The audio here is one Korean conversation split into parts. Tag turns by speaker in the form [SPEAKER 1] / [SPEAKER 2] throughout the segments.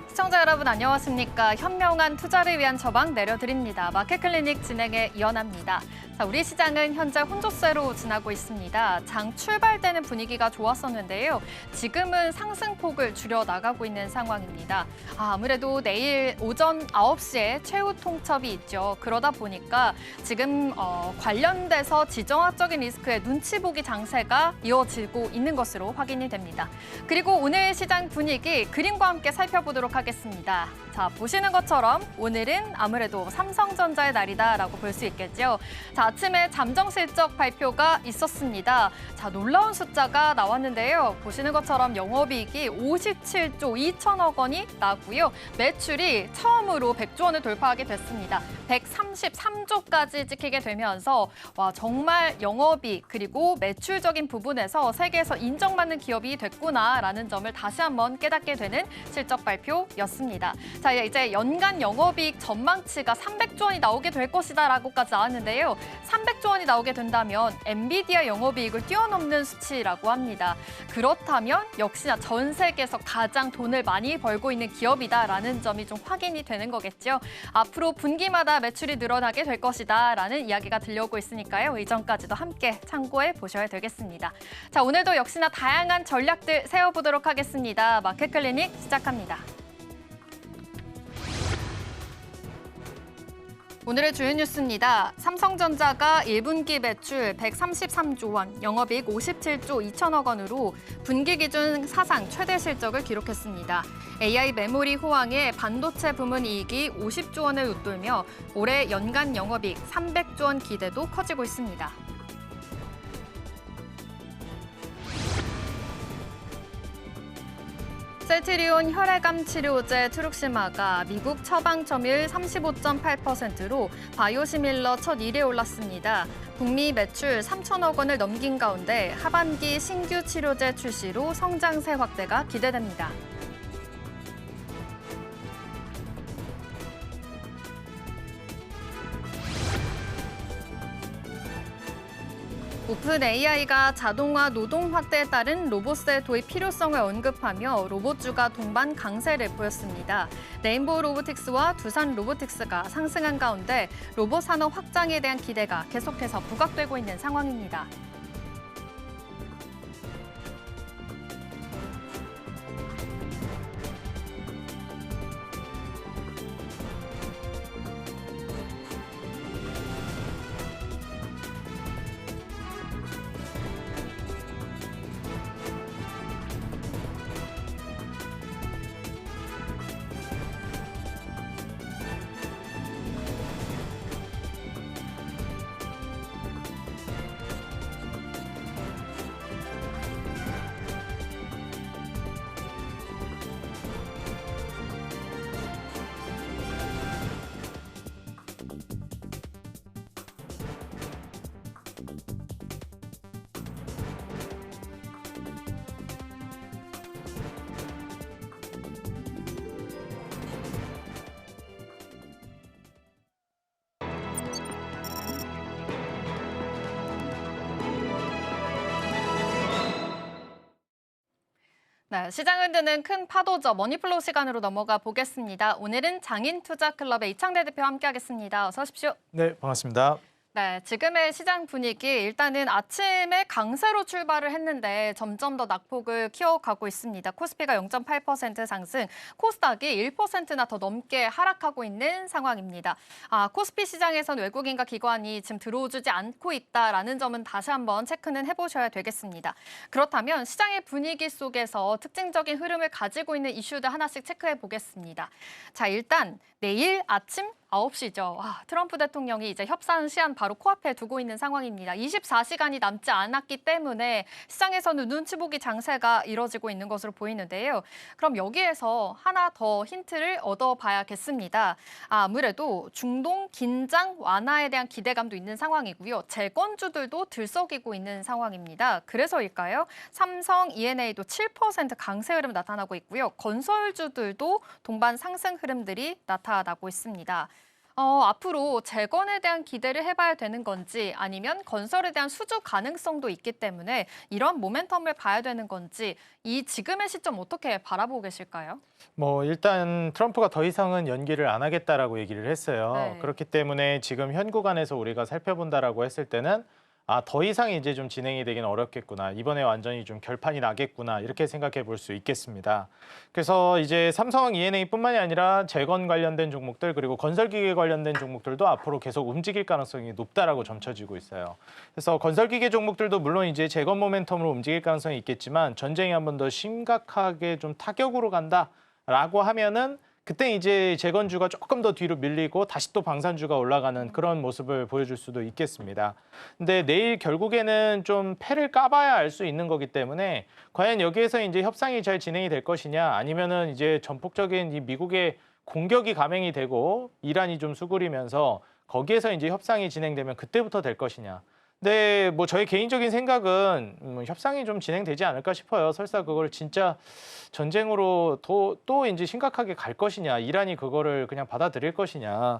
[SPEAKER 1] 시청자 여러분 안녕하십니까? 현명한 투자를 위한 처방 내려드립니다. 마켓클리닉 진행의 이연아입니다. 자, 우리 시장은 현재 혼조세로 지나고 있습니다. 장 출발되는 분위기가 좋았었는데요. 지금은 상승폭을 줄여나가고 있는 상황입니다. 아무래도 내일 오전 9시에 최후 통첩이 있죠. 그러다 보니까 지금 관련돼서 지정학적인 리스크의 눈치 보기 장세가 이어지고 있는 것으로 확인이 됩니다. 그리고 오늘 시장 분위기 그림과 함께 살펴보도록 하겠습니다. 자, 보시는 것처럼 오늘은 아무래도 삼성전자의 날이다라고 볼 수 있겠죠. 자, 아침에 잠정 실적 발표가 있었습니다. 자, 놀라운 숫자가 나왔는데요. 보시는 것처럼 영업이익이 57조 2천억 원이 나고요. 매출이 처음으로 100조 원을 돌파하게 됐습니다. 133조까지 찍히게 되면서 와, 정말 영업이익 그리고 매출적인 부분에서 세계에서 인정받는 기업이 됐구나라는 점을 다시 한번 깨닫게 되는 실적 발표였습니다. 자, 이제 연간 영업이익 전망치가 300조 원이 나오게 될 것이다라고까지 나왔는데요. 300조 원이 나오게 된다면 엔비디아 영업이익을 뛰어넘는 수치라고 합니다. 그렇다면 역시나 전 세계에서 가장 돈을 많이 벌고 있는 기업이다라는 점이 좀 확인이 되는 거겠죠. 앞으로 분기마다 매출이 늘어나게 될 것이다라는 이야기가 들려오고 있으니까요. 이점까지도 함께 참고해 보셔야 되겠습니다. 자, 오늘도 역시나 다양한 전략들 세워보도록 하겠습니다. 마켓클리닉 시작합니다. 오늘의 주요 뉴스입니다. 삼성전자가 1분기 매출 133조 원, 영업이익 57조 2천억 원으로 분기 기준 사상 최대 실적을 기록했습니다. AI 메모리 호황에 반도체 부문 이익이 50조 원을 웃돌며 올해 연간 영업이익 300조 원 기대도 커지고 있습니다. 셀트리온 혈액암 치료제 트룩시마가 미국 처방 점유율 35.8%로 바이오시밀러 첫 1위에 올랐습니다. 북미 매출 3천억 원을 넘긴 가운데 하반기 신규 치료제 출시로 성장세 확대가 기대됩니다. 오픈 AI가 자동화 노동 확대에 따른 로봇의 도입 필요성을 언급하며 로봇주가 동반 강세를 보였습니다. 레인보우 로보틱스와 두산 로보틱스가 상승한 가운데 로봇 산업 확장에 대한 기대가 계속해서 부각되고 있는 상황입니다. 네, 시장을 드는 큰 파도죠. 머니플로우 시간으로 넘어가 보겠습니다. 오늘은 장인투자클럽의 이창대 대표와 함께하겠습니다. 어서 오십시오.
[SPEAKER 2] 네, 반갑습니다.
[SPEAKER 1] 네, 지금의 시장 분위기 일단은 아침에 강세로 출발을 했는데 점점 더 낙폭을 키워가고 있습니다. 코스피가 0.8% 상승, 코스닥이 1%나 더 넘게 하락하고 있는 상황입니다. 코스피 시장에선 외국인과 기관이 지금 들어오지 않고 있다라는 점은 다시 한번 체크는 해보셔야 되겠습니다. 그렇다면 시장의 분위기 속에서 특징적인 흐름을 가지고 있는 이슈들 하나씩 체크해 보겠습니다. 자, 일단 내일 아침 9시죠. 트럼프 대통령이 이제 협상 시한 바로 코앞에 두고 있는 상황입니다. 24시간이 남지 않았기 때문에 시장에서는 눈치 보기 장세가 이뤄지고 있는 것으로 보이는데요. 그럼 여기에서 하나 더 힌트를 얻어봐야겠습니다. 아무래도 중동 긴장 완화에 대한 기대감도 있는 상황이고요. 재건주들도 들썩이고 있는 상황입니다. 그래서일까요? 삼성 E&A도 7% 강세 흐름 나타나고 있고요. 건설주들도 동반 상승 흐름들이 나타나고 있습니다. 앞으로 재건에 대한 기대를 해봐야 되는 건지 아니면 건설에 대한 수주 가능성도 있기 때문에 이런 모멘텀을 봐야 되는 건지 이 지금의 시점 어떻게 바라보고 계실까요?
[SPEAKER 2] 일단 트럼프가 더 이상은 연기를 안 하겠다라고 얘기를 했어요.
[SPEAKER 1] 네.
[SPEAKER 2] 그렇기 때문에 지금 현 구간에서 우리가 살펴본다라고 했을 때는 더 이상 이제 좀 진행이 되기는 어렵겠구나. 이번에 완전히 좀 결판이 나겠구나. 이렇게 생각해 볼 수 있겠습니다. 그래서 이제 삼성 E&A뿐만이 아니라 재건 관련된 종목들 그리고 건설기계 관련된 종목들도 앞으로 계속 움직일 가능성이 높다라고 점쳐지고 있어요. 그래서 건설기계 종목들도 물론 이제 재건 모멘텀으로 움직일 가능성이 있겠지만 전쟁이 한 번 더 심각하게 좀 타격으로 간다라고 하면은 그때 이제 재건주가 조금 더 뒤로 밀리고 다시 또 방산주가 올라가는 그런 모습을 보여줄 수도 있겠습니다. 근데 내일 결국에는 좀 패를 까봐야 알 수 있는 거기 때문에 과연 여기에서 이제 협상이 잘 진행이 될 것이냐 아니면은 이제 전폭적인 이 미국의 공격이 감행이 되고 이란이 좀 수그리면서 거기에서 이제 협상이 진행되면 그때부터 될 것이냐. 근데 저의 개인적인 생각은 협상이 좀 진행되지 않을까 싶어요. 설사 그걸 진짜 전쟁으로 또 이제 심각하게 갈 것이냐, 이란이 그거를 그냥 받아들일 것이냐,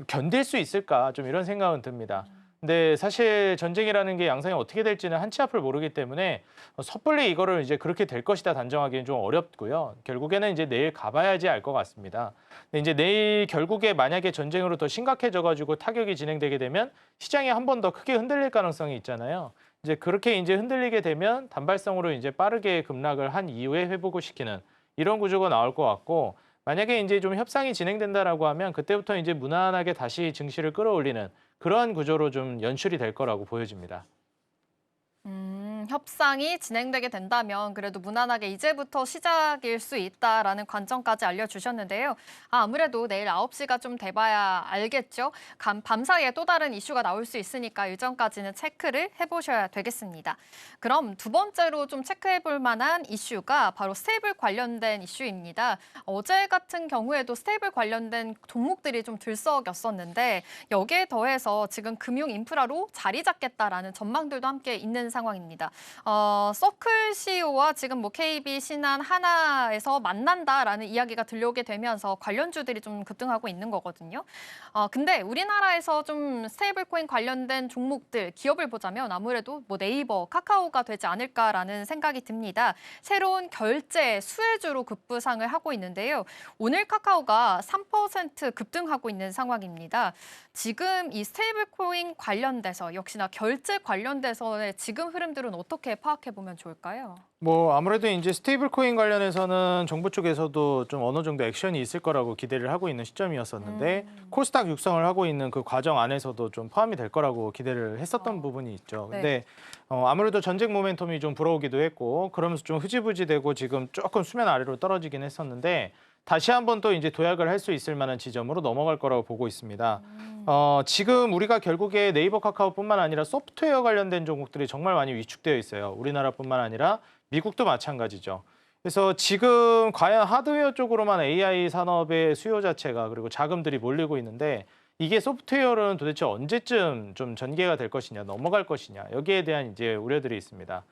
[SPEAKER 2] 견딜 수 있을까 좀 이런 생각은 듭니다. 근데 사실 전쟁이라는 게 양상이 어떻게 될지는 한치 앞을 모르기 때문에 섣불리 이거를 이제 그렇게 될 것이다 단정하기는 좀 어렵고요. 결국에는 이제 내일 가봐야지 알 것 같습니다. 근데 이제 내일 결국에 만약에 전쟁으로 더 심각해져가지고 타격이 진행되게 되면 시장이 한 번 더 크게 흔들릴 가능성이 있잖아요. 이제 그렇게 이제 흔들리게 되면 단발성으로 이제 빠르게 급락을 한 이후에 회복을 시키는 이런 구조가 나올 것 같고 만약에 이제 좀 협상이 진행된다라고 하면 그때부터 이제 무난하게 다시 증시를 끌어올리는 그러한 구조로 좀 연출이 될 거라고 보여집니다.
[SPEAKER 1] 협상이 진행되게 된다면 그래도 무난하게 이제부터 시작일 수 있다라는 관점까지 알려주셨는데요. 아무래도 내일 9시가 좀 돼봐야 알겠죠. 밤사이에 또 다른 이슈가 나올 수 있으니까 일정까지는 체크를 해보셔야 되겠습니다. 그럼 두 번째로 좀 체크해볼 만한 이슈가 바로 스테이블 관련된 이슈입니다. 어제 같은 경우에도 스테이블 관련된 종목들이 좀 들썩였었는데 여기에 더해서 지금 금융 인프라로 자리 잡겠다라는 전망들도 함께 있는 상황입니다. 서클 CEO와 지금 KB, 신한, 하나에서 만난다라는 이야기가 들려오게 되면서 관련주들이 좀 급등하고 있는 거거든요. 근데 우리나라에서 좀 스테이블 코인 관련된 종목들, 기업을 보자면 아무래도 네이버, 카카오가 되지 않을까라는 생각이 듭니다. 새로운 결제 수혜주로 급부상을 하고 있는데요. 오늘 카카오가 3% 급등하고 있는 상황입니다. 지금 이 스테이블 코인 관련돼서 역시나 결제 관련돼서의 지금 흐름들은 어떻게 파악해 보면 좋을까요?
[SPEAKER 2] 아무래도 이제 스테이블 코인 관련해서는 정부 쪽에서도 좀 어느 정도 액션이 있을 거라고 기대를 하고 있는 시점이었었는데 코스닥 육성을 하고 있는 그 과정 안에서도 좀 포함이 될 거라고 기대를 했었던 부분이 있죠.
[SPEAKER 1] 네.
[SPEAKER 2] 근데 아무래도 전쟁 모멘텀이 좀 불어오기도 했고 그러면서 좀 흐지부지 되고 지금 조금 수면 아래로 떨어지긴 했었는데 다시 한번 또 이제 도약을 할 수 있을 만한 지점으로 넘어갈 거라고 보고 있습니다. 지금 우리가 결국에 네이버, 카카오뿐만 아니라 소프트웨어 관련된 종목들이 정말 많이 위축되어 있어요. 우리나라뿐만 아니라 미국도 마찬가지죠. 그래서 지금 과연 하드웨어 쪽으로만 AI 산업의 수요 자체가 그리고 자금들이 몰리고 있는데 이게 소프트웨어로는 도대체 언제쯤 좀 전개가 될 것이냐, 넘어갈 것이냐 여기에 대한 이제 우려들이 있습니다.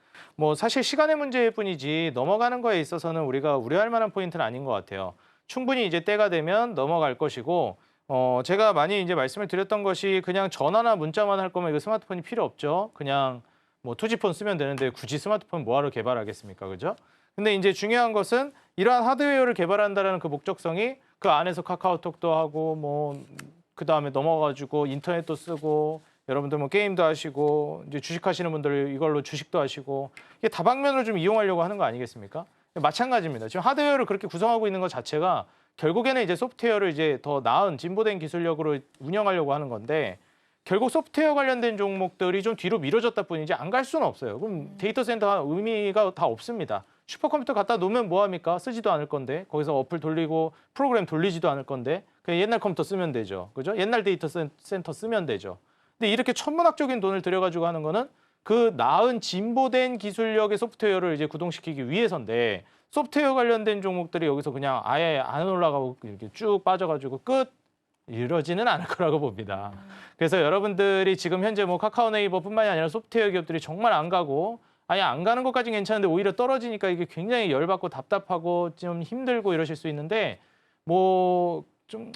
[SPEAKER 2] 사실 시간의 문제일 뿐이지 넘어가는 거에 있어서는 우리가 우려할 만한 포인트는 아닌 것 같아요. 충분히 이제 때가 되면 넘어갈 것이고 제가 많이 이제 말씀을 드렸던 것이 그냥 전화나 문자만 할 거면 이거 스마트폰이 필요 없죠. 그냥 투지폰 쓰면 되는데 굳이 스마트폰 뭐하러 개발하겠습니까, 그죠? 근데 이제 중요한 것은 이러한 하드웨어를 개발한다는 그 목적성이 그 안에서 카카오톡도 하고 그 다음에 넘어가지고 인터넷도 쓰고 여러분들 게임도 하시고 이제 주식하시는 분들 이걸로 주식도 하시고 이게 다방면으로 좀 이용하려고 하는 거 아니겠습니까? 마찬가지입니다. 지금 하드웨어를 그렇게 구성하고 있는 것 자체가 결국에는 이제 소프트웨어를 이제 더 나은 진보된 기술력으로 운영하려고 하는 건데 결국 소프트웨어 관련된 종목들이 좀 뒤로 미뤄졌다 뿐이지 안 갈 수는 없어요. 그럼 데이터 센터가 의미가 다 없습니다. 슈퍼컴퓨터 갖다 놓으면 뭐합니까? 쓰지도 않을 건데 거기서 어플 돌리고 프로그램 돌리지도 않을 건데 그냥 옛날 컴퓨터 쓰면 되죠. 그죠? 옛날 데이터 센터 쓰면 되죠. 근데 이렇게 천문학적인 돈을 들여가지고 하는 거는 그 나은 진보된 기술력의 소프트웨어를 이제 구동시키기 위해서인데 소프트웨어 관련된 종목들이 여기서 그냥 아예 안 올라가고 이렇게 쭉 빠져가지고 끝 이러지는 않을 거라고 봅니다. 그래서 여러분들이 지금 현재 뭐 카카오 네이버뿐만이 아니라 소프트웨어 기업들이 정말 안 가고 아예 안 가는 것까지는 괜찮은데 오히려 떨어지니까 이게 굉장히 열받고 답답하고 좀 힘들고 이러실 수 있는데 뭐 좀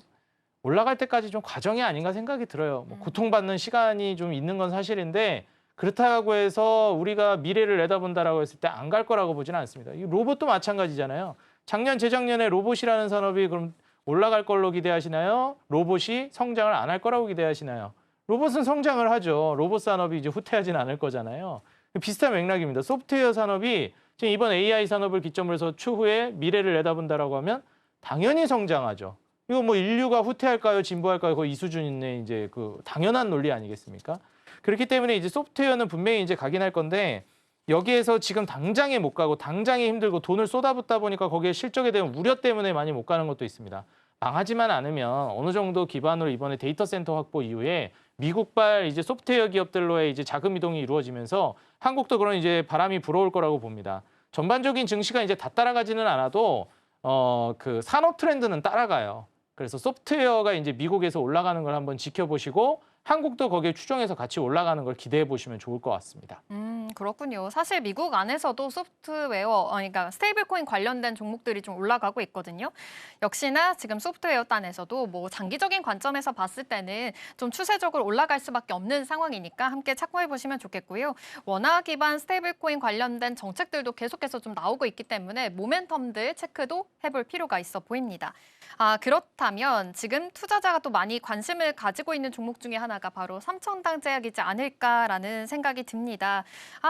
[SPEAKER 2] 올라갈 때까지 좀 과정이 아닌가 생각이 들어요. 뭐 고통받는 시간이 좀 있는 건 사실인데 그렇다고 해서 우리가 미래를 내다본다라고 했을 때 안 갈 거라고 보지는 않습니다. 이 로봇도 마찬가지잖아요. 작년, 재작년에 로봇이라는 산업이 그럼 올라갈 걸로 기대하시나요? 로봇이 성장을 안 할 거라고 기대하시나요? 로봇은 성장을 하죠. 로봇 산업이 이제 후퇴하진 않을 거잖아요. 비슷한 맥락입니다. 소프트웨어 산업이 지금 이번 AI 산업을 기점으로 해서 추후에 미래를 내다본다라고 하면 당연히 성장하죠. 이거 뭐 인류가 후퇴할까요? 진보할까요? 거의 이 수준인데 이제 그 당연한 논리 아니겠습니까? 그렇기 때문에 이제 소프트웨어는 분명히 이제 가긴 할 건데 여기에서 지금 당장에 못 가고 당장에 힘들고 돈을 쏟아붓다 보니까 거기에 실적에 대한 우려 때문에 많이 못 가는 것도 있습니다. 망하지만 않으면 어느 정도 기반으로 이번에 데이터 센터 확보 이후에 미국발 이제 소프트웨어 기업들로의 이제 자금 이동이 이루어지면서 한국도 그런 이제 바람이 불어올 거라고 봅니다. 전반적인 증시가 이제 다 따라가지는 않아도 그 산업 트렌드는 따라가요. 그래서 소프트웨어가 이제 미국에서 올라가는 걸 한번 지켜보시고 한국도 거기에 추정해서 같이 올라가는 걸 기대해 보시면 좋을 것 같습니다.
[SPEAKER 1] 그렇군요. 사실 미국 안에서도 소프트웨어, 그러니까 스테이블코인 관련된 종목들이 좀 올라가고 있거든요. 역시나 지금 소프트웨어 단에서도 뭐 장기적인 관점에서 봤을 때는 좀 추세적으로 올라갈 수밖에 없는 상황이니까 함께 참고해 보시면 좋겠고요. 원화 기반 스테이블코인 관련된 정책들도 계속해서 좀 나오고 있기 때문에 모멘텀들 체크도 해볼 필요가 있어 보입니다. 그렇다면 지금 투자자가 또 많이 관심을 가지고 있는 종목 중에 하나가 바로 삼천당 제약이지 않을까라는 생각이 듭니다.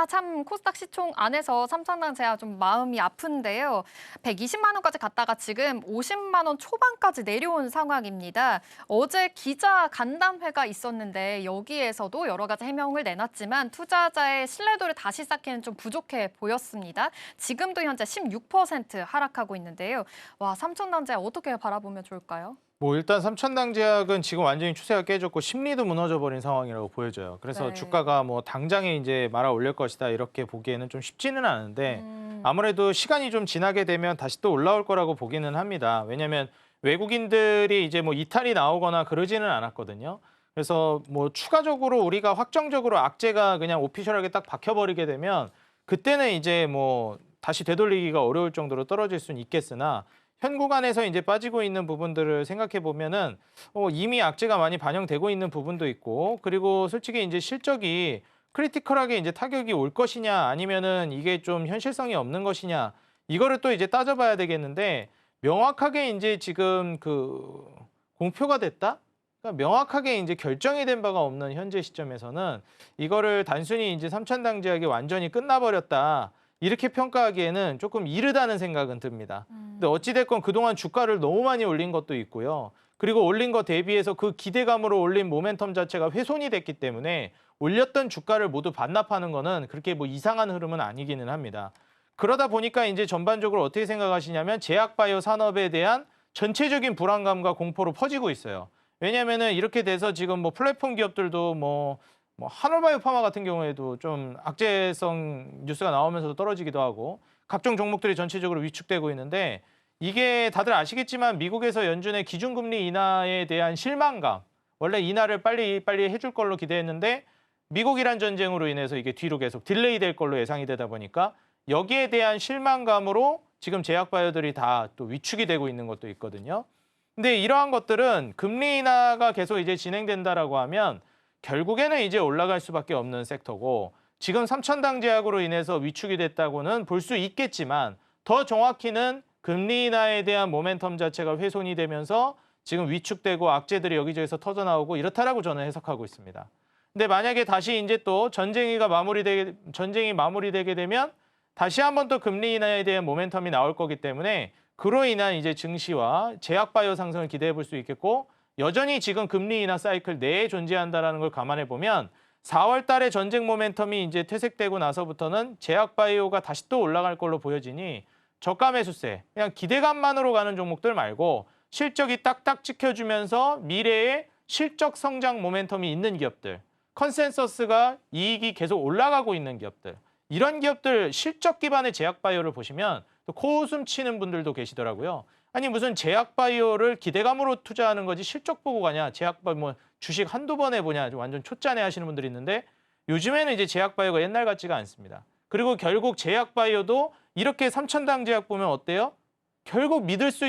[SPEAKER 1] 참 코스닥 시총 안에서 삼천당 제약 좀 마음이 아픈데요. 120만 원까지 갔다가 지금 50만 원 초반까지 내려온 상황입니다. 어제 기자 간담회가 있었는데 여기에서도 여러 가지 해명을 내놨지만 투자자의 신뢰도를 다시 쌓기는 좀 부족해 보였습니다. 지금도 현재 16% 하락하고 있는데요. 삼천당 제약 어떻게 바라보면 좋을까요?
[SPEAKER 2] 뭐 일단 삼천당 제약은 지금 완전히 추세가 깨졌고 심리도 무너져 버린 상황이라고 보여져요. 그래서
[SPEAKER 1] 네.
[SPEAKER 2] 주가가 뭐 당장에 이제 말아 올릴 것이다 이렇게 보기에는 좀 쉽지는 않은데 아무래도 시간이 좀 지나게 되면 다시 또 올라올 거라고 보기는 합니다. 왜냐하면 외국인들이 이제 뭐 이탈이 나오거나 그러지는 않았거든요. 그래서 뭐 추가적으로 우리가 확정적으로 악재가 그냥 오피셜하게 딱 박혀버리게 되면 그때는 이제 뭐 다시 되돌리기가 어려울 정도로 떨어질 수는 있겠으나 현 구간에서 이제 빠지고 있는 부분들을 생각해 보면은 이미 악재가 많이 반영되고 있는 부분도 있고 그리고 솔직히 이제 실적이 크리티컬하게 이제 타격이 올 것이냐 아니면은 이게 좀 현실성이 없는 것이냐 이거를 또 이제 따져봐야 되겠는데 명확하게 이제 지금 그 공표가 됐다? 그러니까 명확하게 이제 결정이 된 바가 없는 현재 시점에서는 이거를 단순히 이제 삼천당 제약이 완전히 끝나버렸다. 이렇게 평가하기에는 조금 이르다는 생각은 듭니다. 근데 어찌됐건 그동안 주가를 너무 많이 올린 것도 있고요. 그리고 올린 거 대비해서 그 기대감으로 올린 모멘텀 자체가 훼손이 됐기 때문에 올렸던 주가를 모두 반납하는 거는 그렇게 뭐 이상한 흐름은 아니기는 합니다. 그러다 보니까 이제 전반적으로 어떻게 생각하시냐면 제약바이오 산업에 대한 전체적인 불안감과 공포로 퍼지고 있어요. 왜냐하면은 이렇게 돼서 지금 뭐 플랫폼 기업들도 뭐 한올바이오 파마 같은 경우에도 좀 악재성 뉴스가 나오면서도 떨어지기도 하고 각종 종목들이 전체적으로 위축되고 있는데 이게 다들 아시겠지만 미국에서 연준의 기준금리 인하에 대한 실망감 원래 인하를 빨리 해줄 걸로 기대했는데 미국-이란 전쟁으로 인해서 이게 뒤로 계속 딜레이 될 걸로 예상이 되다 보니까 여기에 대한 실망감으로 지금 제약바이오들이 다 또 위축이 되고 있는 것도 있거든요. 근데 이러한 것들은 금리 인하가 계속 이제 진행된다라고 하면 결국에는 이제 올라갈 수밖에 없는 섹터고 지금 삼천당 제약으로 인해서 위축이 됐다고는 볼 수 있겠지만 더 정확히는 금리 인하에 대한 모멘텀 자체가 훼손이 되면서 지금 위축되고 악재들이 여기저기서 터져나오고 이렇다라고 저는 해석하고 있습니다. 근데 만약에 다시 이제 또 전쟁이 마무리되게 되면 다시 한번 또 금리 인하에 대한 모멘텀이 나올 거기 때문에 그로 인한 이제 증시와 제약바이오 상승을 기대해 볼 수 있겠고 여전히 지금 금리 인하 사이클 내에 존재한다라는 걸 감안해 보면 4월 달에 전쟁 모멘텀이 이제 퇴색되고 나서부터는 제약바이오가 다시 또 올라갈 걸로 보여지니 저가 매수세, 그냥 기대감만으로 가는 종목들 말고 실적이 딱딱 찍혀주면서 미래에 실적 성장 모멘텀이 있는 기업들, 컨센서스가 이익이 계속 올라가고 있는 기업들, 이런 기업들 실적 기반의 제약바이오를 보시면 또 코웃음 치는 분들도 계시더라고요. 아니 무슨 제약바이오를 기대감으로 투자하는 거지 실적 보고 가냐. 제약바이오 뭐 주식 한두 번 해보냐. 완전 초짜네 하시는 분들이 있는데 요즘에는 이제 제약바이오가 옛날 같지가 않습니다. 그리고 결국 제약바이오도 이렇게 삼천당 제약 보면 어때요? 결국 믿을 수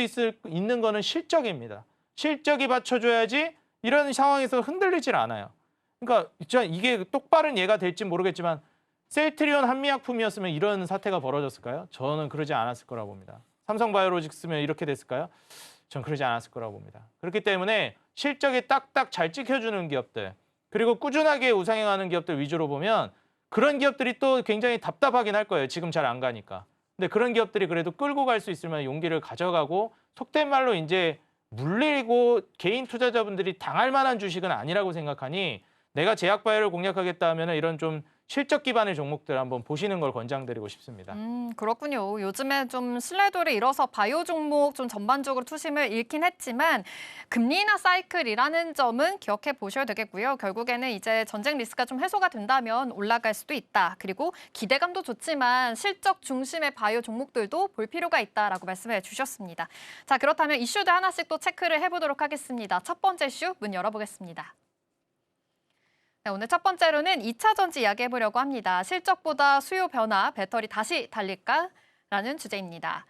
[SPEAKER 2] 있는 거는 실적입니다. 실적이 받쳐줘야지 이런 상황에서 흔들리질 않아요. 그러니까 이게 똑바른 예가 될지 모르겠지만 셀트리온 한미약품이었으면 이런 사태가 벌어졌을까요? 저는 그러지 않았을 거라고 봅니다. 삼성바이오로직스면 이렇게 됐을까요? 전 그러지 않았을 거라고 봅니다. 그렇기 때문에 실적이 딱딱 잘 찍혀주는 기업들, 그리고 꾸준하게 우상향하는 기업들 위주로 보면 그런 기업들이 또 굉장히 답답하긴 할 거예요. 지금 잘 안 가니까. 근데 그런 기업들이 그래도 끌고 갈 수 있을 만한 용기를 가져가고 속된 말로 이제 물리고 개인 투자자분들이 당할 만한 주식은 아니라고 생각하니 내가 제약바이오를 공략하겠다 하면 이런 좀 실적 기반의 종목들 한번 보시는 걸 권장드리고 싶습니다.
[SPEAKER 1] 그렇군요. 요즘에 좀 신뢰도를 잃어서 바이오 종목 좀 전반적으로 투심을 잃긴 했지만 금리 인하 사이클이라는 점은 기억해 보셔야 되겠고요. 결국에는 이제 전쟁 리스크가 좀 해소가 된다면 올라갈 수도 있다. 그리고 기대감도 좋지만 실적 중심의 바이오 종목들도 볼 필요가 있다라고 말씀해 주셨습니다. 자, 그렇다면 이슈들 하나씩 또 체크를 해보도록 하겠습니다. 첫 번째 이슈 문 열어보겠습니다. 네, 오늘 첫 번째로는 2차 전지 이야기해보려고 합니다. 실적보다 수요 변화, 배터리 다시 달릴까라는 주제입니다.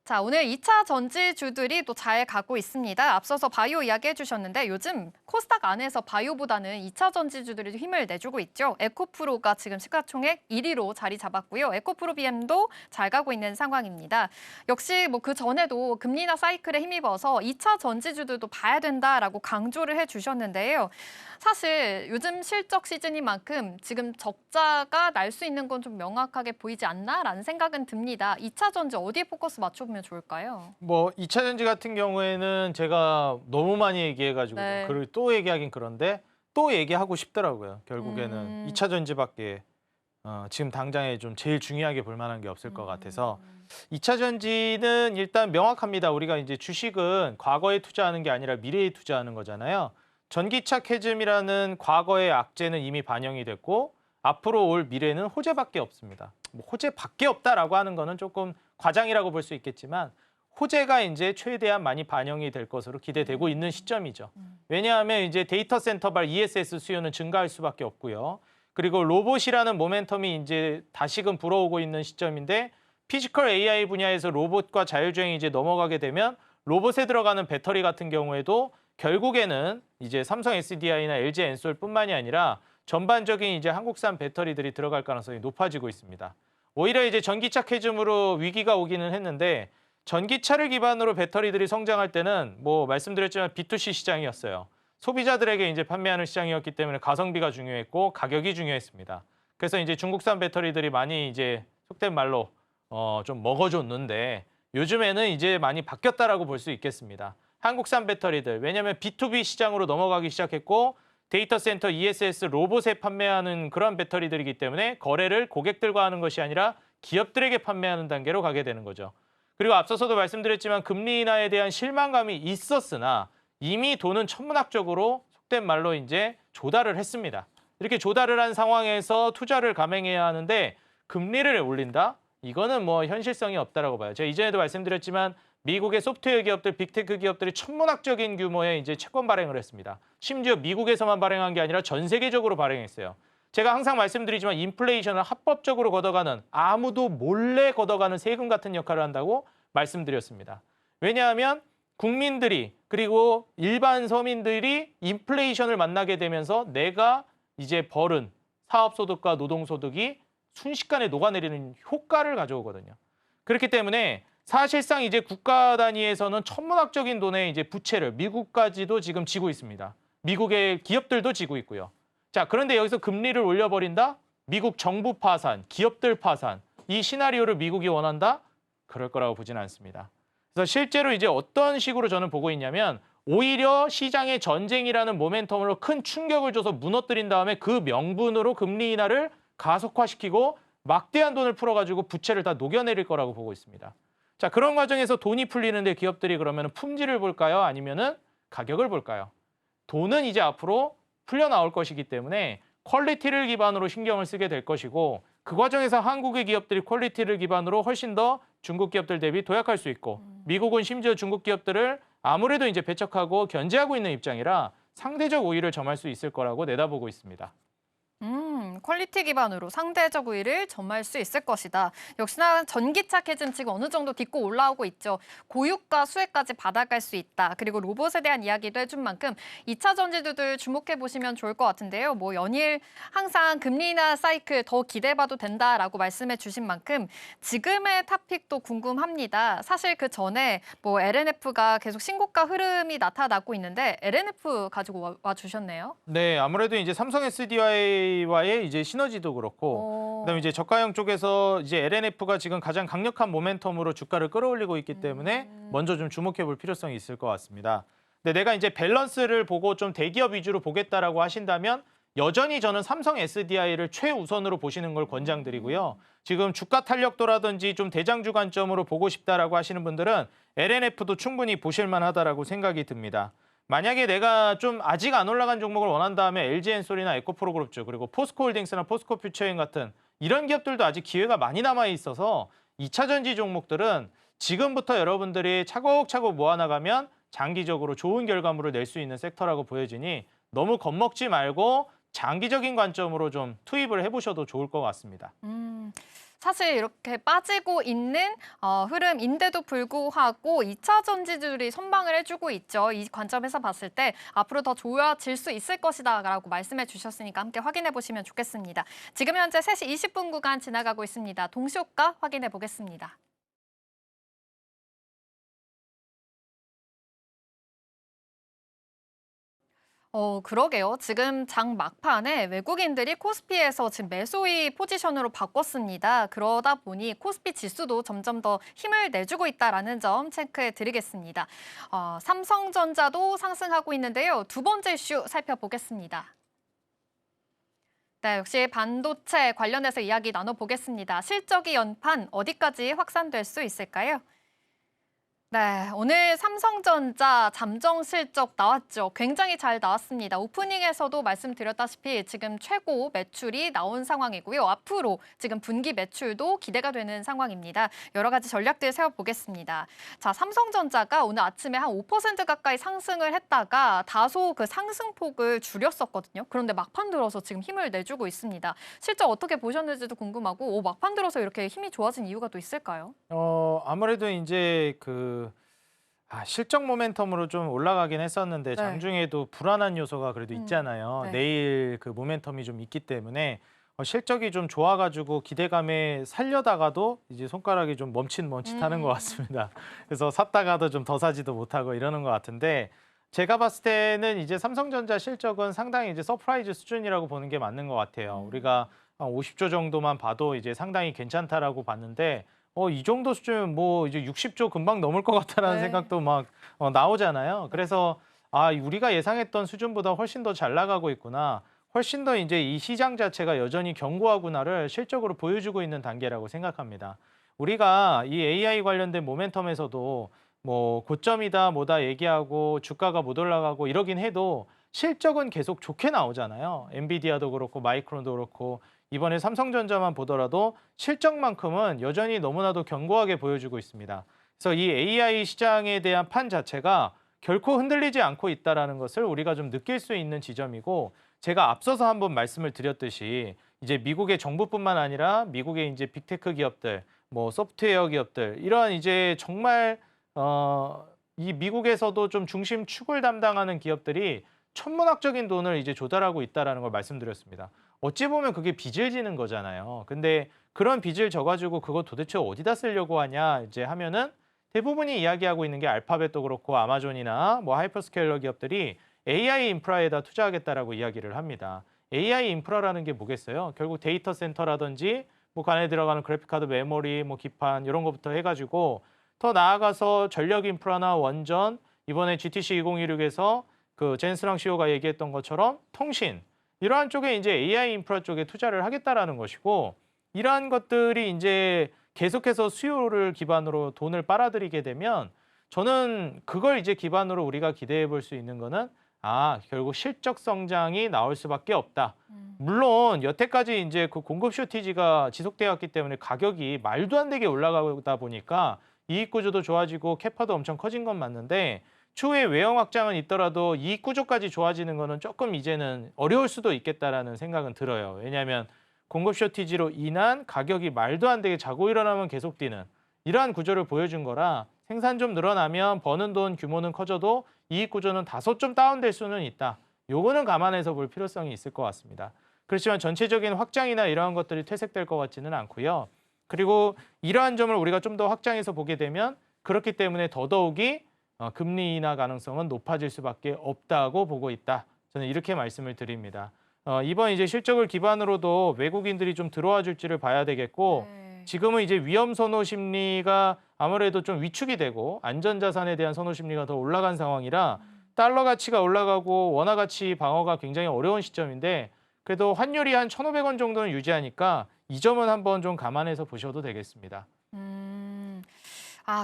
[SPEAKER 1] 자, 오늘 2차 전지주들이 또 잘 가고 있습니다. 앞서서 바이오 이야기해 주셨는데 요즘 코스닥 안에서 바이오보다는 2차 전지주들이 힘을 내주고 있죠. 에코프로가 지금 시가총액 1위로 자리 잡았고요. 에코프로 BM도 잘 가고 있는 상황입니다. 역시 뭐 그 전에도 금리 인하 사이클에 힘입어서 2차 전지주들도 봐야 된다라고 강조를 해 주셨는데요. 사실 요즘 실적 시즌인 만큼 지금 적자가 날 수 있는 건 좀 명확하게 보이지 않나라는 생각은 듭니다. 2차 전지 어디에 포커스 맞춰보면 좋을까요?
[SPEAKER 2] 뭐 2차 전지 같은 경우에는 제가 너무 많이 얘기해가지고
[SPEAKER 1] 네.
[SPEAKER 2] 그리고 또 얘기하긴 그런데 또 얘기하고 싶더라고요. 결국에는 2차 전지밖에 지금 당장에 좀 제일 중요하게 볼 만한 게 없을 것 같아서 2차 전지는 일단 명확합니다. 우리가 이제 주식은 과거에 투자하는 게 아니라 미래에 투자하는 거잖아요. 전기차 캐즘이라는 과거의 악재는 이미 반영이 됐고 앞으로 올 미래는 호재밖에 없습니다. 뭐 호재밖에 없다라고 하는 거는 조금 과장이라고 볼 수 있겠지만 호재가 이제 최대한 많이 반영이 될 것으로 기대되고 있는 시점이죠. 왜냐하면 이제 데이터 센터발 ESS 수요는 증가할 수밖에 없고요. 그리고 로봇이라는 모멘텀이 이제 다시금 불어오고 있는 시점인데 피지컬 AI 분야에서 로봇과 자율주행이 이제 넘어가게 되면 로봇에 들어가는 배터리 같은 경우에도 결국에는 이제 삼성 SDI나 LG 엔솔뿐만이 아니라 전반적인 이제 한국산 배터리들이 들어갈 가능성이 높아지고 있습니다. 오히려 이제 전기차 캐즘으로 위기가 오기는 했는데 전기차를 기반으로 배터리들이 성장할 때는 뭐 말씀드렸지만 B2C 시장이었어요. 소비자들에게 이제 판매하는 시장이었기 때문에 가성비가 중요했고 가격이 중요했습니다. 그래서 이제 중국산 배터리들이 많이 이제 속된 말로 좀 먹어줬는데 요즘에는 이제 많이 바뀌었다라고 볼 수 있겠습니다. 한국산 배터리들, 왜냐하면 B2B 시장으로 넘어가기 시작했고 데이터 센터 ESS 로봇에 판매하는 그런 배터리들이기 때문에 거래를 고객들과 하는 것이 아니라 기업들에게 판매하는 단계로 가게 되는 거죠. 그리고 앞서서도 말씀드렸지만 금리 인하에 대한 실망감이 있었으나 이미 돈은 천문학적으로 속된 말로 이제 조달을 했습니다. 이렇게 조달을 한 상황에서 투자를 감행해야 하는데 금리를 올린다? 이거는 뭐 현실성이 없다라고 봐요. 제가 이전에도 말씀드렸지만 미국의 소프트웨어 기업들, 빅테크 기업들이 천문학적인 규모의 이제 채권 발행을 했습니다. 심지어 미국에서만 발행한 게 아니라 전 세계적으로 발행했어요. 제가 항상 말씀드리지만 인플레이션을 합법적으로 걷어가는 아무도 몰래 걷어가는 세금 같은 역할을 한다고 말씀드렸습니다. 왜냐하면 국민들이 그리고 일반 서민들이 인플레이션을 만나게 되면서 내가 이제 벌은 사업소득과 노동소득이 순식간에 녹아내리는 효과를 가져오거든요. 그렇기 때문에 사실상 이제 국가 단위에서는 천문학적인 돈의 이제 부채를 미국까지도 지금 지고 있습니다. 미국의 기업들도 지고 있고요. 자, 그런데 여기서 금리를 올려버린다? 미국 정부 파산, 기업들 파산. 이 시나리오를 미국이 원한다? 그럴 거라고 보지는 않습니다. 그래서 실제로 이제 어떤 식으로 저는 보고 있냐면 오히려 시장의 전쟁이라는 모멘텀으로 큰 충격을 줘서 무너뜨린 다음에 그 명분으로 금리 인하를 가속화시키고 막대한 돈을 풀어가지고 부채를 다 녹여내릴 거라고 보고 있습니다. 자, 그런 과정에서 돈이 풀리는데 기업들이 그러면 품질을 볼까요? 아니면은 가격을 볼까요? 돈은 이제 앞으로 풀려 나올 것이기 때문에 퀄리티를 기반으로 신경을 쓰게 될 것이고 그 과정에서 한국의 기업들이 퀄리티를 기반으로 훨씬 더 중국 기업들 대비 도약할 수 있고 미국은 심지어 중국 기업들을 아무래도 이제 배척하고 견제하고 있는 입장이라 상대적 우위를 점할 수 있을 거라고 내다보고 있습니다.
[SPEAKER 1] 퀄리티 기반으로 상대적 우위를 점할 수 있을 것이다. 역시나 전기차 캐즘 지금 어느 정도 딛고 올라오고 있죠. 고유가 수혜까지 받아갈 수 있다. 그리고 로봇에 대한 이야기도 해준 만큼 2차 전지주들 주목해 보시면 좋을 것 같은데요. 뭐 연일 항상 금리나 사이클 더 기대해봐도 된다라고 말씀해 주신 만큼 지금의 탑픽도 궁금합니다. 사실 그 전에 뭐 LNF가 계속 신고가 흐름이 나타나고 있는데 LNF 가지고 와 주셨네요.
[SPEAKER 2] 네, 아무래도 이제 삼성 SDI와의 이제 시너지도 그렇고, 그다음에 이제 저가형 쪽에서 이제 LNF가 지금 가장 강력한 모멘텀으로 주가를 끌어올리고 있기 때문에 먼저 좀 주목해 볼 필요성이 있을 것 같습니다. 근데 내가 이제 밸런스를 보고 좀 대기업 위주로 보겠다라고 하신다면 여전히 저는 삼성 SDI를 최우선으로 보시는 걸 권장드리고요. 지금 주가 탄력도라든지 좀 대장주 관점으로 보고 싶다라고 하시는 분들은 LNF도 충분히 보실 만하다라고 생각이 듭니다. 만약에 내가 좀 아직 안 올라간 종목을 원한다면 LG엔솔이나 에코프로그룹주 그리고 포스코홀딩스나 포스코퓨처인 같은 이런 기업들도 아직 기회가 많이 남아 있어서 2차 전지 종목들은 지금부터 여러분들이 차곡차곡 모아나가면 장기적으로 좋은 결과물을 낼 수 있는 섹터라고 보여지니 너무 겁먹지 말고 장기적인 관점으로 좀 투입을 해보셔도 좋을 것 같습니다.
[SPEAKER 1] 사실 이렇게 빠지고 있는 흐름인데도 불구하고 2차 전지들이 선방을 해주고 있죠. 이 관점에서 봤을 때 앞으로 더 좋아질 수 있을 것이다라고 말씀해 주셨으니까 함께 확인해 보시면 좋겠습니다. 지금 현재 3시 20분 구간 지나가고 있습니다. 동시호가 확인해 보겠습니다. 그러게요. 지금 장 막판에 외국인들이 코스피에서 지금 매수의 포지션으로 바꿨습니다. 그러다 보니 코스피 지수도 점점 더 힘을 내주고 있다는 점 체크해 드리겠습니다. 삼성전자도 상승하고 있는데요. 두 번째 이슈 살펴보겠습니다. 네, 역시 반도체 관련해서 이야기 나눠보겠습니다. 실적이 연판 어디까지 확산될 수 있을까요? 네, 오늘 삼성전자 잠정 실적 나왔죠. 굉장히 잘 나왔습니다. 오프닝에서도 말씀드렸다시피 지금 최고 매출이 나온 상황이고요. 앞으로 지금 분기 매출도 기대가 되는 상황입니다. 여러 가지 전략들 세워보겠습니다. 자, 삼성전자가 오늘 아침에 한 5% 가까이 상승을 했다가 다소 그 상승폭을 줄였었거든요. 그런데 막판 들어서 지금 힘을 내주고 있습니다. 실적 어떻게 보셨는지도 궁금하고 막판 들어서 이렇게 힘이 좋아진 이유가 또 있을까요?
[SPEAKER 2] 아무래도 이제 실적 모멘텀으로 좀 올라가긴 했었는데 장중에도 불안한 요소가 그래도 있잖아요.
[SPEAKER 1] 네.
[SPEAKER 2] 내일 그 모멘텀이 좀 있기 때문에 실적이 좀 좋아가지고 기대감에 살려다가도 이제 손가락이 좀 멈칫멈칫하는 것 같습니다. 그래서 샀다가도 좀 더 사지도 못하고 이러는 것 같은데 제가 봤을 때는 이제 삼성전자 실적은 상당히 이제 서프라이즈 수준이라고 보는 게 맞는 것 같아요. 우리가 한 50조 정도만 봐도 이제 상당히 괜찮다라고 봤는데 이 정도 수준이면 뭐 이제 60조 금방 넘을 것 같다라는 생각도 막 나오잖아요. 그래서 우리가 예상했던 수준보다 훨씬 더 잘 나가고 있구나. 훨씬 더 이제 이 시장 자체가 여전히 견고하구나를 실적으로 보여주고 있는 단계라고 생각합니다. 우리가 이 AI 관련된 모멘텀에서도 뭐 고점이다 뭐다 얘기하고 주가가 못 올라가고 이러긴 해도 실적은 계속 좋게 나오잖아요. 엔비디아도 그렇고 마이크론도 그렇고 이번에 삼성전자만 보더라도 실적만큼은 여전히 너무나도 견고하게 보여주고 있습니다. 그래서 이 AI 시장에 대한 판 자체가 결코 흔들리지 않고 있다는 것을 우리가 좀 느낄 수 있는 지점이고 제가 앞서서 한번 말씀을 드렸듯이 이제 미국의 정부뿐만 아니라 미국의 이제 빅테크 기업들, 뭐 소프트웨어 기업들 이러한 이제 정말 이 미국에서도 좀 중심 축을 담당하는 기업들이 천문학적인 돈을 이제 조달하고 있다는 걸 말씀드렸습니다. 어찌 보면 그게 빚을 지는 거잖아요. 근데 그런 빚을 져가지고 그거 도대체 어디다 쓰려고 하냐 이제 하면은 대부분이 이야기하고 있는 게 알파벳도 그렇고 아마존이나 뭐 하이퍼스케일러 기업들이 AI 인프라에다 투자하겠다라고 이야기를 합니다. AI 인프라라는 게 뭐겠어요? 결국 데이터 센터라든지 뭐 그 안에 들어가는 그래픽카드 메모리, 뭐 기판 이런 것부터 해가지고 더 나아가서 전력 인프라나 원전 이번에 GTC 2016에서 그 젠스랑 CEO가 얘기했던 것처럼 통신 이러한 쪽에 이제 AI 인프라 쪽에 투자를 하겠다라는 것이고 이러한 것들이 이제 계속해서 수요를 기반으로 돈을 빨아들이게 되면 저는 그걸 이제 기반으로 우리가 기대해 볼 수 있는 거는 결국 실적 성장이 나올 수밖에 없다. 물론 여태까지 이제 그 공급 쇼티지가 지속되어 왔기 때문에 가격이 말도 안 되게 올라가다 보니까 이익 구조도 좋아지고 캐파도 엄청 커진 건 맞는데 추후에 외형 확장은 있더라도 이익 구조까지 좋아지는 거는 조금 이제는 어려울 수도 있겠다라는 생각은 들어요. 왜냐하면 공급 쇼티지로 인한 가격이 말도 안 되게 자고 일어나면 계속 뛰는 이러한 구조를 보여준 거라 생산 좀 늘어나면 버는 돈 규모는 커져도 이익 구조는 다소 좀 다운될 수는 있다. 요거는 감안해서 볼 필요성이 있을 것 같습니다. 그렇지만 전체적인 확장이나 이러한 것들이 퇴색될 것 같지는 않고요. 그리고 이러한 점을 우리가 좀 더 확장해서 보게 되면 그렇기 때문에 더더욱이 금리 인하 가능성은 높아질 수밖에 없다고 보고 있다. 저는 이렇게 말씀을 드립니다. 이번 이제 실적을 기반으로도 외국인들이 좀 들어와 줄지를 봐야 되겠고 지금은 이제 위험 선호 심리가 아무래도 좀 위축이 되고 안전자산에 대한 선호 심리가 더 올라간 상황이라 달러 가치가 올라가고 원화 가치 방어가 굉장히 어려운 시점인데 그래도 환율이 한 1,500원 정도는 유지하니까 이 점은 한번 좀 감안해서 보셔도 되겠습니다.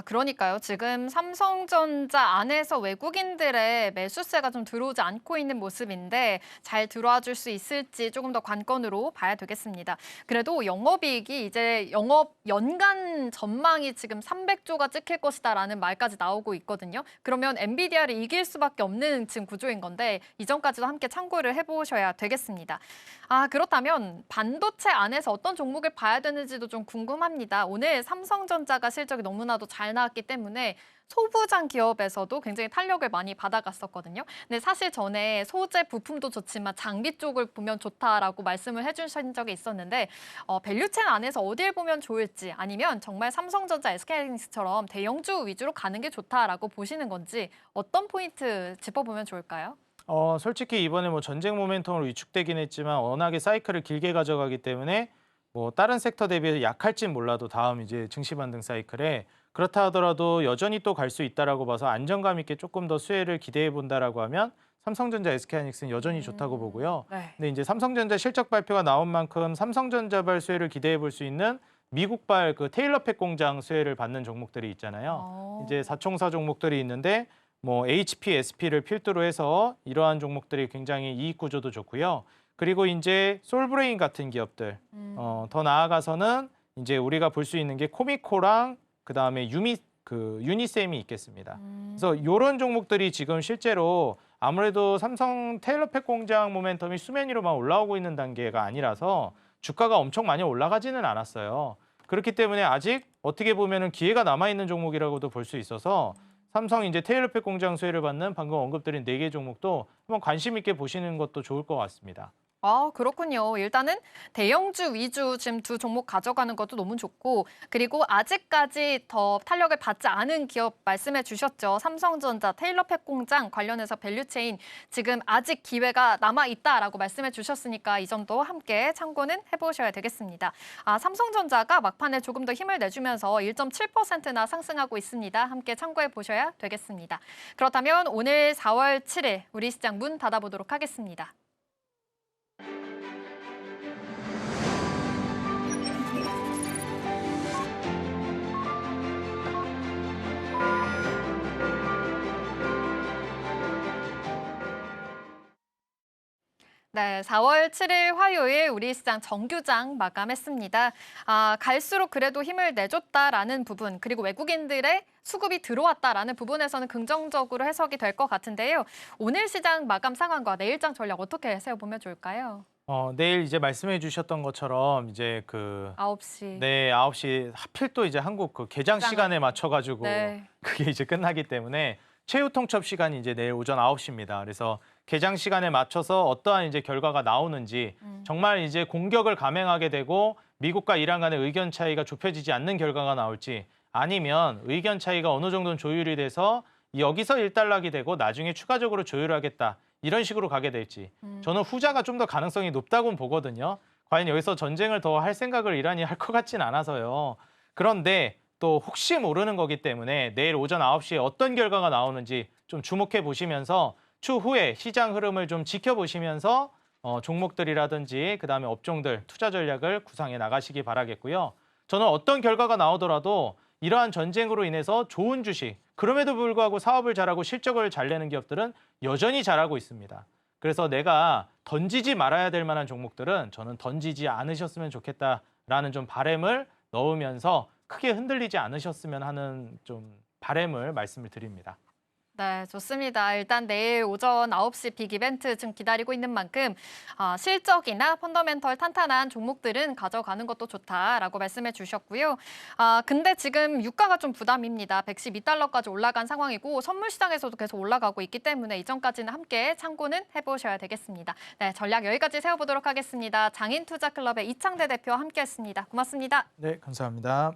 [SPEAKER 1] 그러니까요. 지금 삼성전자 안에서 외국인들의 매수세가 좀 들어오지 않고 있는 모습인데 잘 들어와 줄 수 있을지 조금 더 관건으로 봐야 되겠습니다. 그래도 영업이익이 이제 영업 연간 전망이 지금 300조가 찍힐 것이다라는 말까지 나오고 있거든요. 그러면 엔비디아를 이길 수밖에 없는 지금 구조인 건데 이 점까지도 함께 참고를 해보셔야 되겠습니다. 그렇다면 반도체 안에서 어떤 종목을 봐야 되는지도 좀 궁금합니다. 오늘 삼성전자가 실적이 너무나도 잘 나왔기 때문에 소부장 기업에서도 굉장히 탄력을 많이 받아갔었거든요. 근데 사실 전에 소재 부품도 좋지만 장비 쪽을 보면 좋다라고 말씀을 해주신 적이 있었는데 밸류체인 안에서 어딜 보면 좋을지 아니면 정말 삼성전자, SK하이닉스처럼 대형주 위주로 가는 게 좋다라고 보시는 건지 어떤 포인트 짚어보면 좋을까요?
[SPEAKER 2] 솔직히 이번에 뭐 전쟁 모멘텀으로 위축되긴 했지만 워낙에 사이클을 길게 가져가기 때문에 뭐 다른 섹터 대비해서 약할진 몰라도 다음 이제 증시 반등 사이클에 그렇다 하더라도 여전히 또 갈 수 있다라고 봐서 안정감 있게 조금 더 수혜를 기대해 본다라고 하면 삼성전자, SK하이닉스는 여전히 좋다고 보고요.
[SPEAKER 1] 네.
[SPEAKER 2] 근데 이제 삼성전자 실적 발표가 나온 만큼 삼성전자발 수혜를 기대해 볼 수 있는 미국발 그 테일러팩 공장 수혜를 받는 종목들이 있잖아요. 이제 사총사 종목들이 있는데 뭐 HP, SP를 필두로 해서 이러한 종목들이 굉장히 이익 구조도 좋고요. 그리고 이제 솔브레인 같은 기업들 더 나아가서는 이제 우리가 볼 수 있는 게 코미코랑 그다음에 유니셈이 있겠습니다. 그래서 이런 종목들이 지금 실제로 아무래도 삼성 테일러팩 공장 모멘텀이 수면 위로만 올라오고 있는 단계가 아니라서 주가가 엄청 많이 올라가지는 않았어요. 그렇기 때문에 아직 어떻게 보면은 기회가 남아 있는 종목이라고도 볼 수 있어서 삼성 이제 테일러팩 공장 수혜를 받는 방금 언급드린 4개 종목도 한번 관심 있게 보시는 것도 좋을 것 같습니다.
[SPEAKER 1] 그렇군요. 일단은 대형주 위주 지금 두 종목 가져가는 것도 너무 좋고 그리고 아직까지 더 탄력을 받지 않은 기업 말씀해 주셨죠. 삼성전자, 테일러팩 공장 관련해서 밸류체인 지금 아직 기회가 남아있다라고 말씀해 주셨으니까 이 점도 함께 참고는 해보셔야 되겠습니다. 삼성전자가 막판에 조금 더 힘을 내주면서 1.7%나 상승하고 있습니다. 함께 참고해 보셔야 되겠습니다. 그렇다면 오늘 4월 7일 우리 시장 문 닫아보도록 하겠습니다. 네, 4월 7일 화요일 우리 시장 정규장 마감했습니다. 갈수록 그래도 힘을 내줬다라는 부분, 그리고 외국인들의 수급이 들어왔다라는 부분에서는 긍정적으로 해석이 될 것 같은데요. 오늘 시장 마감 상황과 내일장 전략 어떻게 세워보면 좋을까요?
[SPEAKER 2] 내일 이제 말씀해 주셨던 것처럼 이제
[SPEAKER 1] 9시.
[SPEAKER 2] 네, 9시 하필 또 이제 한국 그 개장 시간에 맞춰가지고
[SPEAKER 1] 네.
[SPEAKER 2] 그게 이제 끝나기 때문에 최후 통첩 시간이 이제 내일 오전 9시입니다. 그래서 개장 시간에 맞춰서 어떠한 이제 결과가 나오는지 정말 이제 공격을 감행하게 되고 미국과 이란 간의 의견 차이가 좁혀지지 않는 결과가 나올지 아니면 의견 차이가 어느 정도는 조율이 돼서 여기서 일단락이 되고 나중에 추가적으로 조율하겠다. 이런 식으로 가게 될지 저는 후자가 좀 더 가능성이 높다고 보거든요. 과연 여기서 전쟁을 더 할 생각을 이란이 할 것 같진 않아서요. 그런데 또 혹시 모르는 거기 때문에 내일 오전 9시에 어떤 결과가 나오는지 좀 주목해 보시면서 추후에 시장 흐름을 좀 지켜보시면서 종목들이라든지 그다음에 업종들 투자 전략을 구상해 나가시기 바라겠고요. 저는 어떤 결과가 나오더라도 이러한 전쟁으로 인해서 좋은 주식, 그럼에도 불구하고 사업을 잘하고 실적을 잘 내는 기업들은 여전히 잘하고 있습니다. 그래서 내가 던지지 말아야 될 만한 종목들은 저는 던지지 않으셨으면 좋겠다라는 좀 바람을 넣으면서 크게 흔들리지 않으셨으면 하는 좀 바람을 말씀을 드립니다.
[SPEAKER 1] 네, 좋습니다. 일단 내일 오전 9시 빅 이벤트 지금 기다리고 있는 만큼 실적이나 펀더멘털 탄탄한 종목들은 가져가는 것도 좋다라고 말씀해 주셨고요. 근데 지금 유가가 좀 부담입니다. 112달러까지 올라간 상황이고 선물 시장에서도 계속 올라가고 있기 때문에 이전까지는 함께 참고는 해보셔야 되겠습니다. 네, 전략 여기까지 세워보도록 하겠습니다. 장인투자클럽의 이창대 대표와 함께했습니다. 고맙습니다.
[SPEAKER 2] 네, 감사합니다.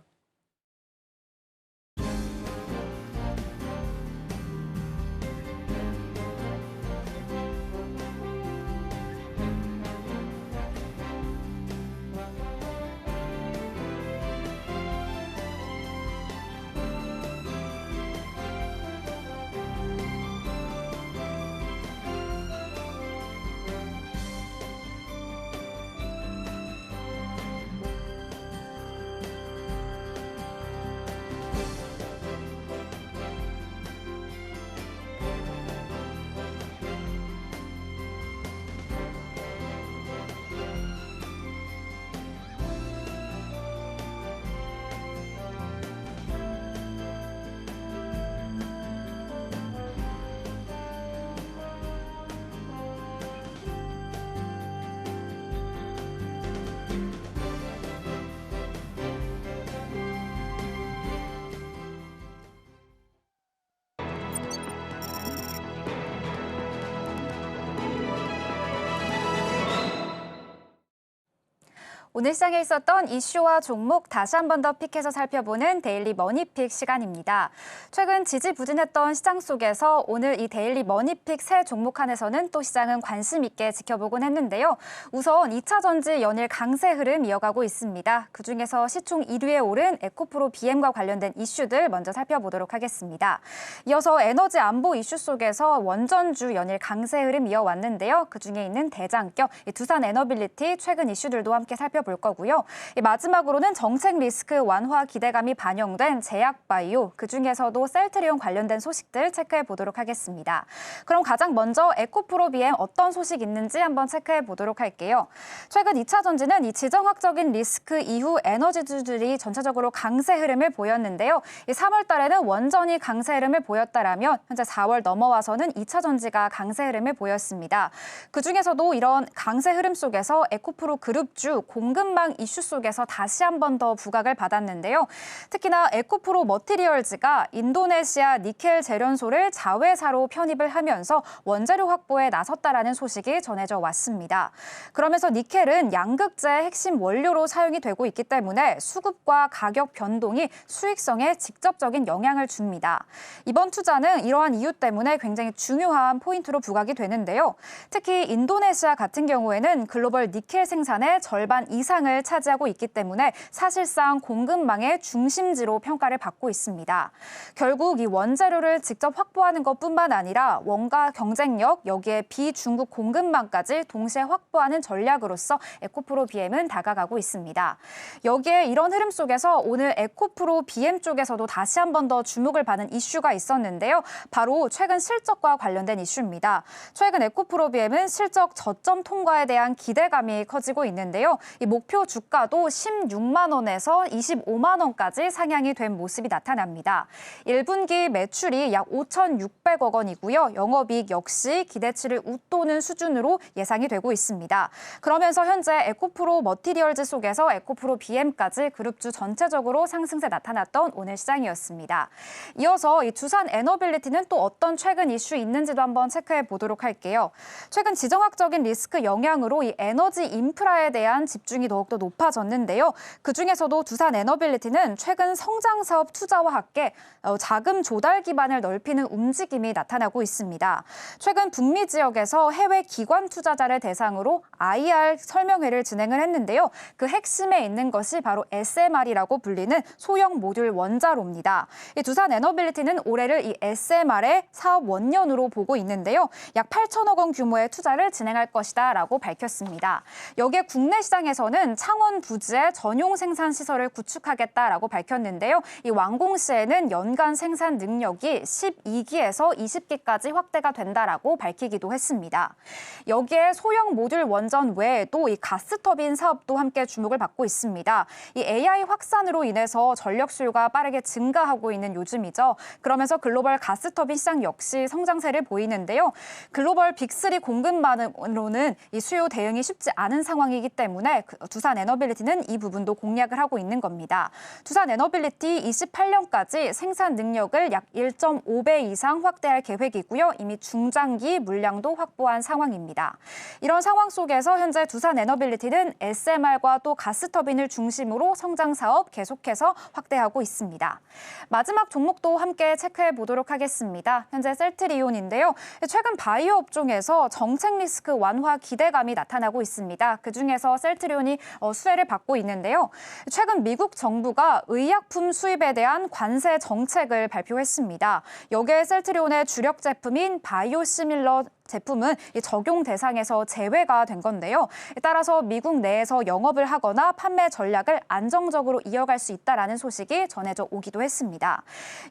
[SPEAKER 3] 오늘 시장에 있었던 이슈와 종목 다시 한 번 더 픽해서 살펴보는 데일리 머니픽 시간입니다. 최근 지지부진했던 시장 속에서 오늘 이 데일리 머니픽 세 종목 안에서는 또 시장은 관심 있게 지켜보곤 했는데요. 우선 2차 전지 연일 강세 흐름 이어가고 있습니다. 그중에서 시총 1위에 오른 에코프로 BM과 관련된 이슈들 먼저 살펴보도록 하겠습니다. 이어서 에너지 안보 이슈 속에서 원전주 연일 강세 흐름 이어왔는데요. 그중에 있는 대장격 두산 에너빌리티 최근 이슈들도 함께 살펴볼 거고요. 마지막으로는 정책 리스크 완화 기대감이 반영된 제약바이오, 그중에서도 셀트리온 관련된 소식들 체크해 보도록 하겠습니다. 그럼 가장 먼저 에코프로 BM 어떤 소식 있는지 한번 체크해 보도록 할게요. 최근 2차 전지는 이 지정학적인 리스크 이후 에너지주들이 전체적으로 강세 흐름을 보였는데요. 3월 달에는 원전이 강세 흐름을 보였다라면 현재 4월 넘어와서는 2차 전지가 강세 흐름을 보였습니다. 그중에서도 이런 강세 흐름 속에서 에코프로 그룹주 공급망 이슈 속에서 다시 한 번 더 부각을 받았는데요. 특히나 에코프로 머티리얼즈가 인도네시아 니켈 재련소를 자회사로 편입을 하면서 원재료 확보에 나섰다라는 소식이 전해져 왔습니다. 그러면서 니켈은 양극재의 핵심 원료로 사용이 되고 있기 때문에 수급과 가격 변동이 수익성에 직접적인 영향을 줍니다. 이번 투자는 이러한 이유 때문에 굉장히 중요한 포인트로 부각이 되는데요. 특히 인도네시아 같은 경우에는 글로벌 니켈 생산의 절반 이상을 차지하고 있기 때문에 사실상 공급망의 중심지로 평가를 받고 있습니다. 결국 이 원재료를 직접 확보하는 것뿐만 아니라 원가 경쟁력, 여기에 비중국 공급망까지 동시에 확보하는 전략으로서 에코프로 BM은 다가가고 있습니다. 여기에 이런 흐름 속에서 오늘 에코프로 BM 쪽에서도 다시 한 번 더 주목을 받은 이슈가 있었는데요. 바로 최근 실적과 관련된 이슈입니다. 최근 에코프로 BM은 실적 저점 통과에 대한 기대감이 커지고 있는데요. 이 목표 주가도 16만 원에서 25만 원까지 상향이 된 모습이 나타납니다. 1분기 매출이 약 5,600억 원이고요. 영업이익 역시 기대치를 웃도는 수준으로 예상이 되고 있습니다. 그러면서 현재 에코프로 머티리얼즈 속에서 에코프로 BM까지 그룹주 전체적으로 상승세 나타났던 오늘 시장이었습니다. 이어서 이 두산 에너빌리티는 또 어떤 최근 이슈 있는지도 한번 체크해 보도록 할게요. 최근 지정학적인 리스크 영향으로 이 에너지 인프라에 대한 집중이 더욱더 높아졌는데요. 그중에서도 두산 에너빌리티는 최근 성장 사업 투자와 함께 자금 조달 기반을 넓히는 움직임이 나타나고 있습니다. 최근 북미 지역에서 해외 기관 투자자를 대상으로 IR 설명회를 진행을 했는데요. 그 핵심에 있는 것이 바로 SMR이라고 불리는 소형 모듈 원자로입니다. 이 두산 에너빌리티는 올해를 이 SMR의 사업 원년으로 보고 있는데요. 약 8천억 원 규모의 투자를 진행할 것이다라고 밝혔습니다. 여기에 국내 시장에서는 정부에서는 창원 부지에 전용 생산 시설을 구축하겠다라고 밝혔는데요. 이 완공 시에는 연간 생산 능력이 12기에서 20기까지 확대가 된다라고 밝히기도 했습니다. 여기에 소형 모듈 원전 외에도 이 가스터빈 사업도 함께 주목을 받고 있습니다. 이 AI 확산으로 인해서 전력 수요가 빠르게 증가하고 있는 요즘이죠. 그러면서 글로벌 가스터빈 시장 역시 성장세를 보이는데요. 글로벌 빅3 공급만으로는 이 수요 대응이 쉽지 않은 상황이기 때문에 두산 에너빌리티는 이 부분도 공략을 하고 있는 겁니다. 두산 에너빌리티 28년까지 생산 능력을 약 1.5배 이상 확대할 계획이고요. 이미 중장기 물량도 확보한 상황입니다. 이런 상황 속에서 현재 두산 에너빌리티는 SMR과 또 가스터빈을 중심으로 성장 사업 계속해서 확대하고 있습니다. 마지막 종목도 함께 체크해 보도록 하겠습니다. 현재 셀트리온인데요. 최근 바이오 업종에서 정책 리스크 완화 기대감이 나타나고 있습니다. 그중에서 셀트리온이 수혜를 받고 있는데요. 최근 미국 정부가 의약품 수입에 대한 관세 정책을 발표했습니다. 여기에 셀트리온의 주력 제품인 바이오시밀러 제품은 적용 대상에서 제외가 된 건데요. 따라서 미국 내에서 영업을 하거나 판매 전략을 안정적으로 이어갈 수 있다라는 소식이 전해져 오기도 했습니다.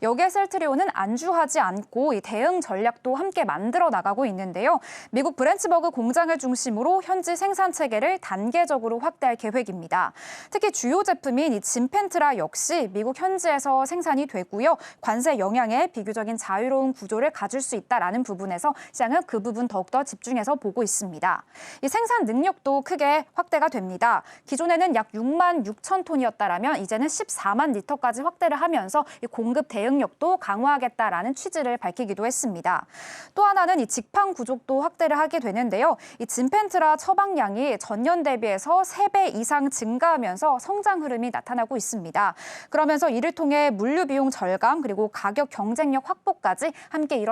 [SPEAKER 3] 여기에 셀트리온은 안주하지 않고 이 대응 전략도 함께 만들어 나가고 있는데요. 미국 브랜츠버그 공장을 중심으로 현지 생산 체계를 단계적으로 확대할 계획입니다. 특히 주요 제품인 이 진펜트라 역시 미국 현지에서 생산이 되고요. 관세 영향에 비교적인 자유로운 구조를 가질 수 있다라는 부분에서 시장은 그 부분 더욱더 집중해서 보고 있습니다. 이 생산 능력도 크게 확대가 됩니다. 기존에는 약 6만 6천 톤이었다라면 이제는 14만 리터까지 확대를 하면서 이 공급 대응력도 강화하겠다라는 취지를 밝히기도 했습니다. 또 하나는 이 직판 구족도 확대를 하게 되는데요. 이 진펜트라 처방량이 전년 대비해서 3배 이상 증가하면서 성장 흐름이 나타나고 있습니다. 그러면서 이를 통해 물류 비용 절감 그리고 가격 경쟁력 확보까지 함께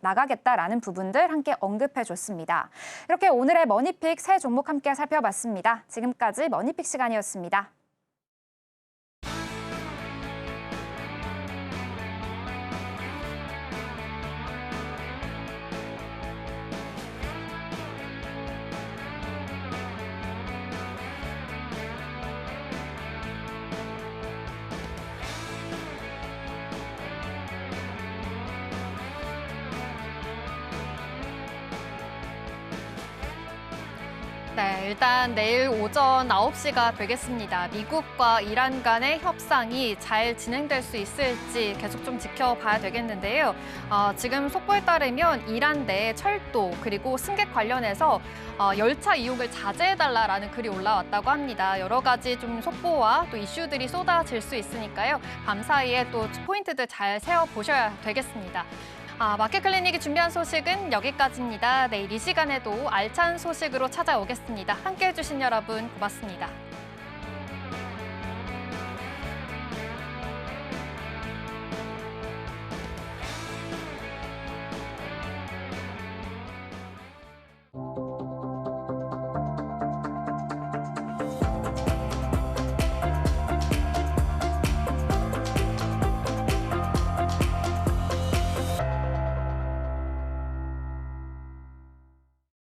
[SPEAKER 3] 나가겠다라는 부분들 함께 언급해줬습니다. 이렇게 오늘의 머니픽 세 종목 함께 살펴봤습니다. 지금까지 머니픽 시간이었습니다.
[SPEAKER 1] 네, 일단 내일 오전 9시가 되겠습니다. 미국과 이란 간의 협상이 잘 진행될 수 있을지 계속 좀 지켜봐야 되겠는데요. 지금 속보에 따르면 이란 내 철도 그리고 승객 관련해서 열차 이용을 자제해달라라는 글이 올라왔다고 합니다. 여러 가지 좀 속보와 또 이슈들이 쏟아질 수 있으니까요. 밤 사이에 또 포인트들 잘 세워보셔야 되겠습니다. 마켓클리닉이 준비한 소식은 여기까지입니다. 내일 이 시간에도 알찬 소식으로 찾아오겠습니다. 함께해 주신 여러분 고맙습니다.